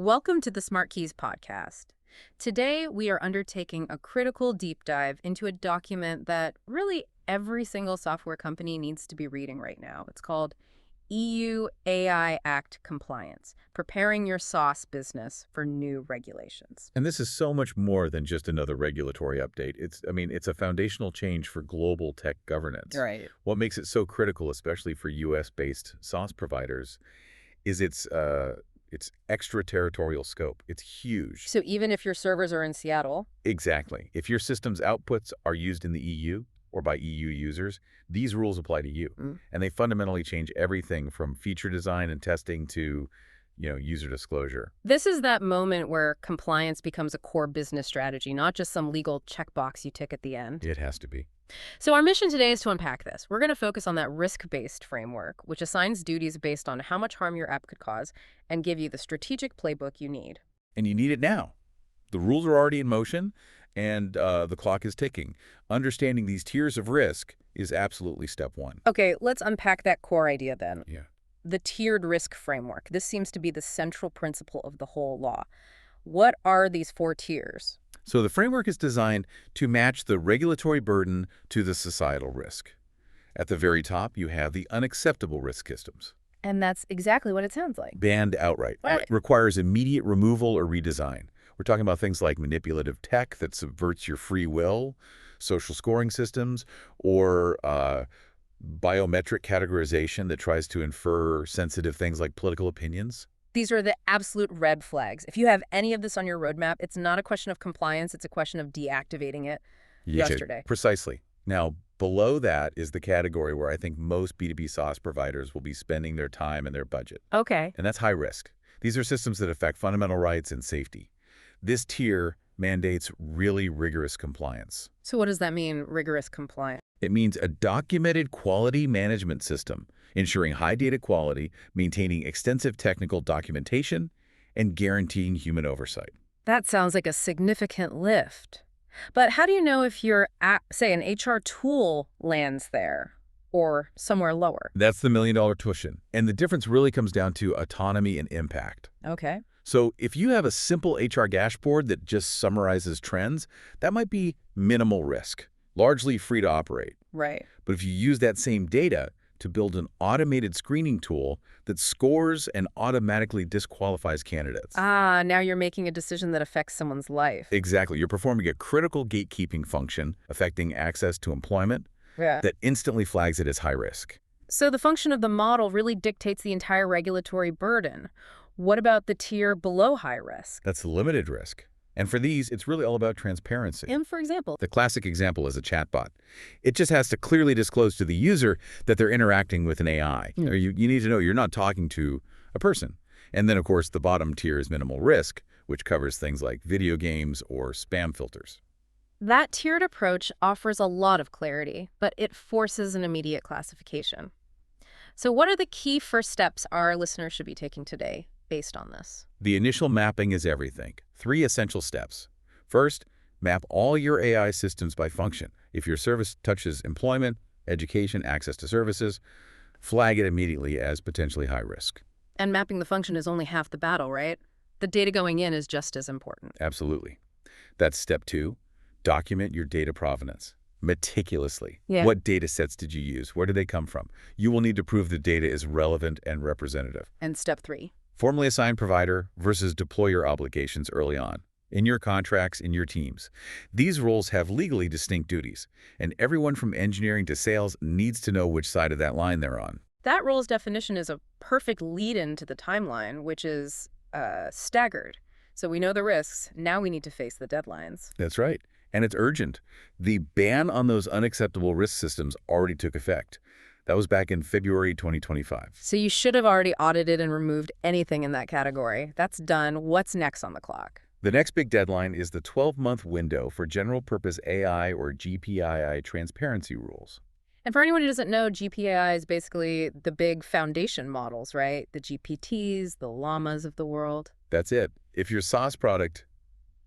Welcome to the SmartKeys podcast. Today, we are undertaking a critical deep dive into a document that really every single software company needs to be reading right now. It's called EU AI Act Compliance, Preparing Your SaaS Business for New Regulations. And this is so much more than just another regulatory update. It's a foundational change for global tech governance. Right. What makes it so critical, especially for US-based SaaS providers, is its extraterritorial scope. It's huge. So even if your servers are in Seattle. Exactly. If your system's outputs are used in the EU or by EU users, these rules apply to you. And they fundamentally change everything from feature design and testing to, user disclosure. This is that moment where compliance becomes a core business strategy, not just some legal checkbox you tick at the end. It has to be. So our mission today is to unpack this. We're going to focus on that risk-based framework, which assigns duties based on how much harm your app could cause and give you the strategic playbook you need. And you need it now. The rules are already in motion, and the clock is ticking. Understanding these tiers of risk is absolutely step one. Okay, let's unpack that core idea then. Yeah. The tiered risk framework. This seems to be the central principle of the whole law. What are these 4 tiers? So the framework is designed to match the regulatory burden to the societal risk. At the very top, you have the unacceptable risk systems. And that's exactly what it sounds like. Banned outright. Right. Requires immediate removal or redesign. We're talking about things like manipulative tech that subverts your free will, social scoring systems, or biometric categorization that tries to infer sensitive things like political opinions. These are the absolute red flags. If you have any of this on your roadmap, it's not a question of compliance, it's a question of deactivating it yesterday. Precisely. Now, below that is the category where I think most B2B SaaS providers will be spending their time and their budget. Okay. And that's high risk. These are systems that affect fundamental rights and safety. This tier mandates really rigorous compliance. So what does that mean, rigorous compliance? It means a documented quality management system, ensuring high data quality, maintaining extensive technical documentation, and guaranteeing human oversight. That sounds like a significant lift. But how do you know if your, say, an HR tool lands there or somewhere lower? That's the million-dollar tuition. And the difference really comes down to autonomy and impact. Okay. So if you have a simple HR dashboard that just summarizes trends, that might be minimal risk, largely free to operate. Right. But if you use that same data to build an automated screening tool that scores and automatically disqualifies candidates. Now you're making a decision that affects someone's life. Exactly. You're performing a critical gatekeeping function affecting access to employment Yeah. that instantly flags it as high risk. So the function of the model really dictates the entire regulatory burden. What about the tier below high risk? That's limited risk. And for these, it's really all about transparency. For example. The classic example is a chatbot. It just has to clearly disclose to the user that they're interacting with an AI. Or you need to know you're not talking to a person. And then, of course, the bottom tier is minimal risk, which covers things like video games or spam filters. That tiered approach offers a lot of clarity, but it forces an immediate classification. So what are the key first steps our listeners should be taking today based on this? The initial mapping is everything. 3 essential steps. First, map all your AI systems by function. If your service touches employment, education, access to services, flag it immediately as potentially high risk. And mapping the function is only half the battle, right? The data going in is just as important. Absolutely. That's step 2. Document your data provenance meticulously. Yeah. What data sets did you use? Where did they come from? You will need to prove the data is relevant and representative. And step 3. Formally assign provider versus deployer obligations early on, in your contracts, in your teams. These roles have legally distinct duties, and everyone from engineering to sales needs to know which side of that line they're on. That role's definition is a perfect lead-in to the timeline, which is staggered. So we know the risks. Now we need to face the deadlines. That's right. And it's urgent. The ban on those unacceptable risk systems already took effect. That was back in February 2025. So you should have already audited and removed anything in that category. That's done. What's next on the clock? The next big deadline is the 12-month window for general-purpose AI or GPII transparency rules. And for anyone who doesn't know, GPAI is basically the big foundation models, right? The GPTs, the llamas of the world. That's it. If your SaaS product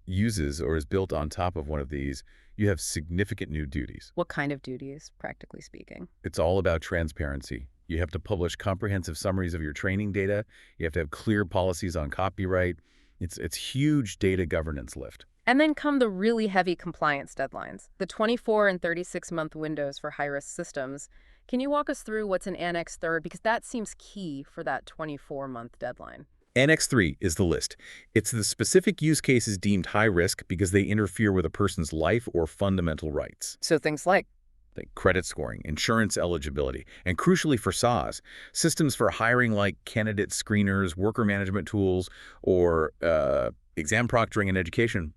uses or is built on top of one of these, you have significant new duties. What kind of duties, practically speaking? It's all about transparency. You have to publish comprehensive summaries of your training data. You have to have clear policies on copyright. It's huge data governance lift. And then come the really heavy compliance deadlines, the 24 and 36-month windows for high-risk systems. Can you walk us through what's in Annex 3? Because that seems key for that 24-month deadline. Annex 3 is the list. It's the specific use cases deemed high risk because they interfere with a person's life or fundamental rights. So things like Credit scoring, insurance eligibility, and crucially for SaaS, systems for hiring like candidate screeners, worker management tools, or exam proctoring and education.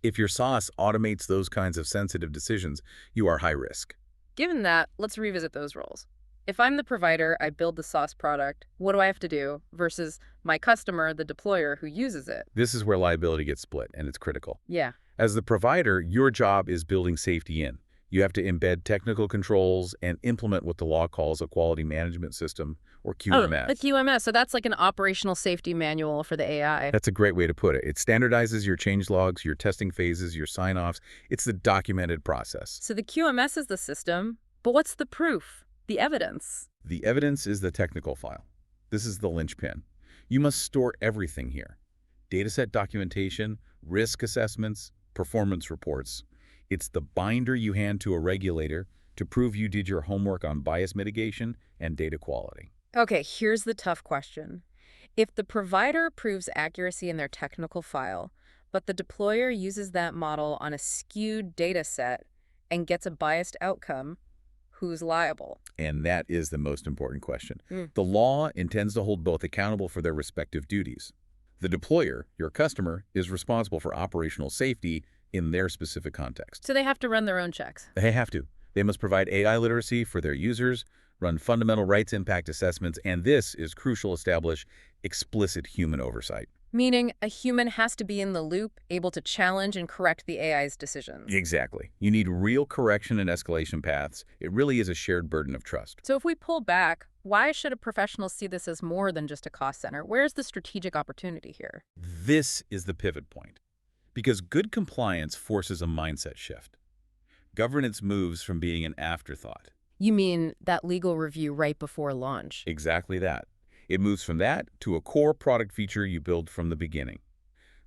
If your SaaS automates those kinds of sensitive decisions, you are high risk. Given that, let's revisit those roles. If I'm the provider, I build the SaaS product, what do I have to do? Versus my customer, the deployer who uses it. This is where liability gets split, and it's critical. Yeah. As the provider, your job is building safety in. You have to embed technical controls and implement what the law calls a quality management system, or QMS. Oh, the QMS. So that's like an operational safety manual for the AI. That's a great way to put it. It standardizes your change logs, your testing phases, your sign-offs. It's the documented process. So the QMS is the system, but what's the proof? The evidence? The evidence is the technical file. This is the linchpin. You must store everything here. Dataset documentation, risk assessments, performance reports. It's the binder you hand to a regulator to prove you did your homework on bias mitigation and data quality. Okay, here's the tough question. If the provider proves accuracy in their technical file, but the deployer uses that model on a skewed data set and gets a biased outcome, who's liable? And that is the most important question. Mm. The law intends to hold both accountable for their respective duties. The deployer, your customer, is responsible for operational safety in their specific context. So they have to run their own checks. They have to. They must provide AI literacy for their users, run fundamental rights impact assessments, and this is crucial, establish explicit human oversight. Meaning a human has to be in the loop, able to challenge and correct the AI's decisions. Exactly. You need real correction and escalation paths. It really is a shared burden of trust. So if we pull back, why should a professional see this as more than just a cost center? Where's the strategic opportunity here? This is the pivot point. Because good compliance forces a mindset shift. Governance moves from being an afterthought. You mean that legal review right before launch? Exactly that. It moves from that to a core product feature you build from the beginning.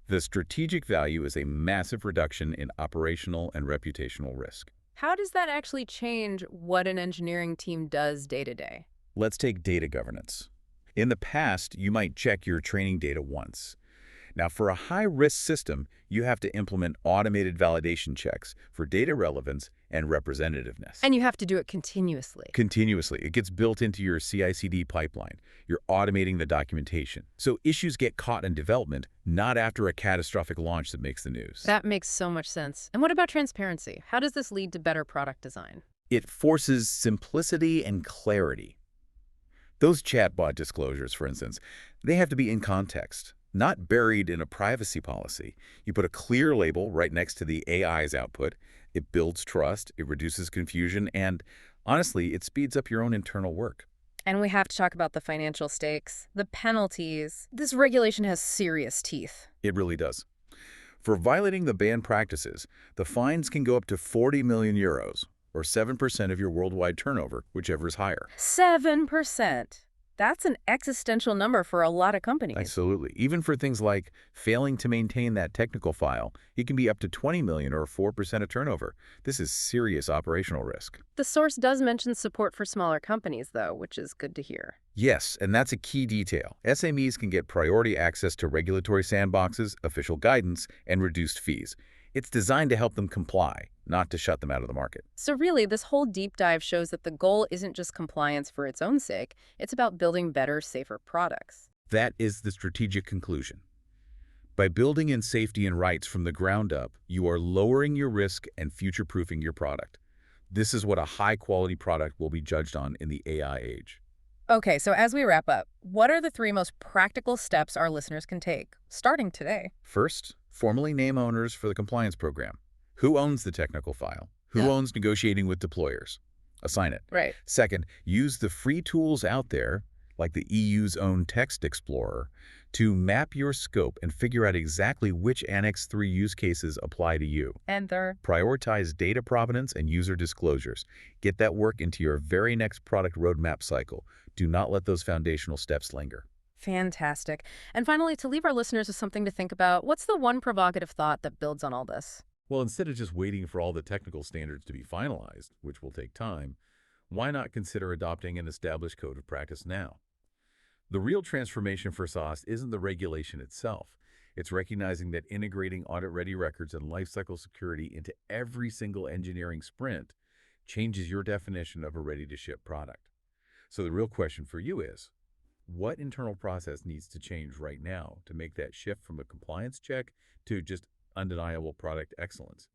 The strategic value is a massive reduction in operational and reputational risk. How does that actually change what an engineering team does day to day? Let's take data governance. In the past, you might check your training data once. Now, for a high-risk system, you have to implement automated validation checks for data relevance and representativeness. And you have to do it continuously. Continuously. It gets built into your CI/CD pipeline. You're automating the documentation. So issues get caught in development, not after a catastrophic launch that makes the news. That makes so much sense. And what about transparency? How does this lead to better product design? It forces simplicity and clarity. Those chatbot disclosures, for instance, they have to be in context, not buried in a privacy policy. You put a clear label right next to the AI's output. It builds trust, it reduces confusion, and honestly, it speeds up your own internal work. And we have to talk about the financial stakes, the penalties. This regulation has serious teeth. It really does. For violating the banned practices, the fines can go up to 40 million euros, or 7% of your worldwide turnover, whichever is higher. 7%. That's an existential number for a lot of companies. Absolutely. Even for things like failing to maintain that technical file, it can be up to 20 million or 4% of turnover. This is serious operational risk. The source does mention support for smaller companies, though, which is good to hear. Yes, and that's a key detail. SMEs can get priority access to regulatory sandboxes, official guidance, and reduced fees. It's designed to help them comply, not to shut them out of the market. So really, this whole deep dive shows that the goal isn't just compliance for its own sake. It's about building better, safer products. That is the strategic conclusion. By building in safety and rights from the ground up, you are lowering your risk and future-proofing your product. This is what a high-quality product will be judged on in the AI age. Okay, so as we wrap up, what are the 3 most practical steps our listeners can take, starting today? First, formally name owners for the compliance program. Who owns the technical file? Who owns negotiating with deployers? Assign it. Right. Second, use the free tools out there, like the EU's own Text Explorer, to map your scope and figure out exactly which Annex 3 use cases apply to you. And third, prioritize data provenance and user disclosures. Get that work into your very next product roadmap cycle. Do not let those foundational steps linger. Fantastic. And finally, to leave our listeners with something to think about, what's the one provocative thought that builds on all this? Well, instead of just waiting for all the technical standards to be finalized, which will take time, why not consider adopting an established code of practice now? The real transformation for SaaS isn't the regulation itself. It's recognizing that integrating audit-ready records and lifecycle security into every single engineering sprint changes your definition of a ready-to-ship product. So the real question for you is, what internal process needs to change right now to make that shift from a compliance check to just undeniable product excellence?